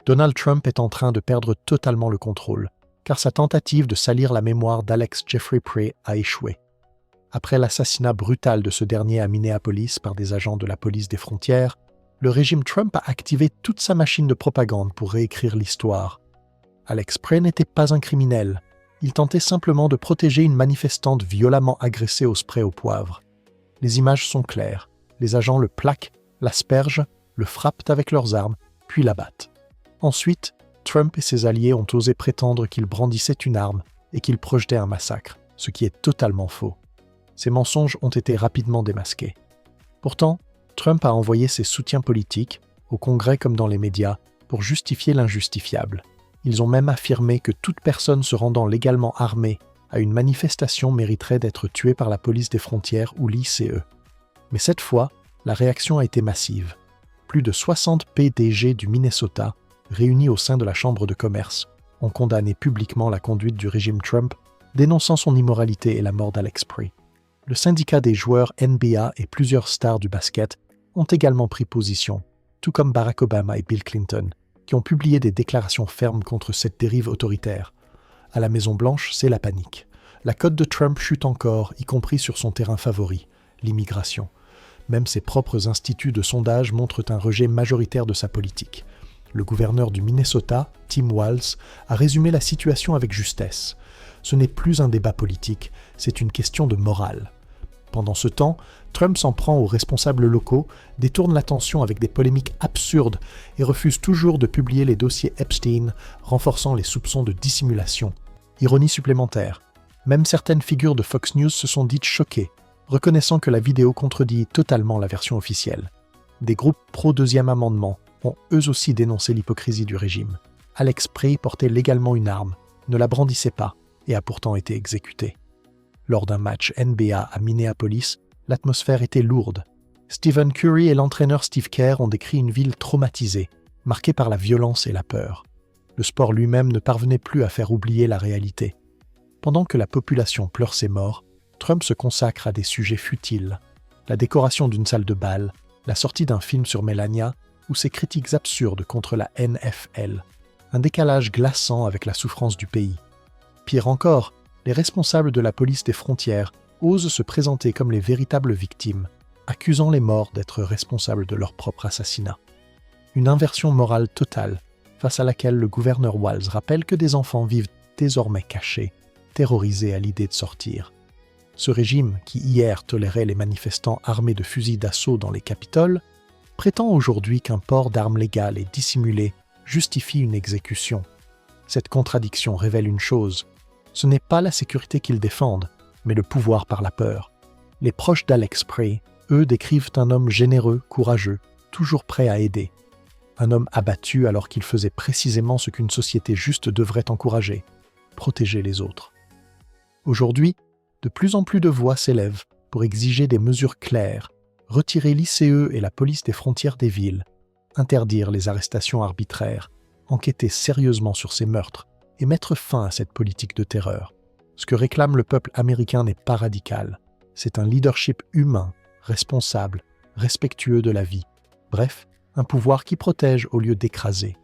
Donald Trump est en train de perdre totalement le contrôle, car sa tentative de salir la mémoire d'Alex Jeffrey Prey a échoué. Après l'assassinat brutal de ce dernier à Minneapolis par des agents de la police des frontières, le régime Trump a activé toute sa machine de propagande pour réécrire l'histoire. Alex Prey n'était pas un criminel. Il tentait simplement de protéger une manifestante violemment agressée au spray au poivre. Les images sont claires. Les agents le plaquent, l'aspergent, le frappent avec leurs armes, puis l'abattent. Ensuite, Trump et ses alliés ont osé prétendre qu'il brandissait une arme et qu'il projetait un massacre, ce qui est totalement faux. Ces mensonges ont été rapidement démasqués. Pourtant, Trump a envoyé ses soutiens politiques, au Congrès comme dans les médias, pour justifier l'injustifiable. Ils ont même affirmé que toute personne se rendant légalement armée à une manifestation mériterait d'être tuée par la police des frontières ou l'ICE. Mais cette fois, la réaction a été massive. Plus de 60 PDG du Minnesota, réunis au sein de la Chambre de commerce, ont condamné publiquement la conduite du régime Trump, dénonçant son immoralité et la mort d'Alex Prey. Le syndicat des joueurs NBA et plusieurs stars du basket ont également pris position, tout comme Barack Obama et Bill Clinton, qui ont publié des déclarations fermes contre cette dérive autoritaire. À la Maison-Blanche, c'est la panique. La cote de Trump chute encore, y compris sur son terrain favori, l'immigration. Même ses propres instituts de sondage montrent un rejet majoritaire de sa politique. Le gouverneur du Minnesota, Tim Walz, a résumé la situation avec justesse. Ce n'est plus un débat politique, c'est une question de morale. Pendant ce temps, Trump s'en prend aux responsables locaux, détourne l'attention avec des polémiques absurdes et refuse toujours de publier les dossiers Epstein, renforçant les soupçons de dissimulation. Ironie supplémentaire, même certaines figures de Fox News se sont dites choquées, reconnaissant que la vidéo contredit totalement la version officielle. Des groupes pro-deuxième amendement ont eux aussi dénoncé l'hypocrisie du régime. Alex Prey portait légalement une arme, ne la brandissait pas et a pourtant été exécuté. Lors d'un match NBA à Minneapolis, l'atmosphère était lourde. Stephen Curry et l'entraîneur Steve Kerr ont décrit une ville traumatisée, marquée par la violence et la peur. Le sport lui-même ne parvenait plus à faire oublier la réalité. Pendant que la population pleure ses morts, Trump se consacre à des sujets futiles. La décoration d'une salle de bal, la sortie d'un film sur Melania ou ses critiques absurdes contre la NFL. Un décalage glaçant avec la souffrance du pays. Pire encore, les responsables de la police des frontières osent se présenter comme les véritables victimes, accusant les morts d'être responsables de leur propre assassinat. Une inversion morale totale, face à laquelle le gouverneur Walz rappelle que des enfants vivent désormais cachés, terrorisés à l'idée de sortir. Ce régime, qui hier tolérait les manifestants armés de fusils d'assaut dans les Capitoles, prétend aujourd'hui qu'un port d'armes légales et dissimulé justifie une exécution. Cette contradiction révèle une chose. Ce n'est pas la sécurité qu'ils défendent, mais le pouvoir par la peur. Les proches d'Alex Prey, eux, décrivent un homme généreux, courageux, toujours prêt à aider. Un homme abattu alors qu'il faisait précisément ce qu'une société juste devrait encourager, protéger les autres. Aujourd'hui, de plus en plus de voix s'élèvent pour exiger des mesures claires, retirer l'ICE et la police des frontières des villes, interdire les arrestations arbitraires, enquêter sérieusement sur ces meurtres et mettre fin à cette politique de terreur. Ce que réclame le peuple américain n'est pas radical. C'est un leadership humain, responsable, respectueux de la vie. Bref, un pouvoir qui protège au lieu d'écraser.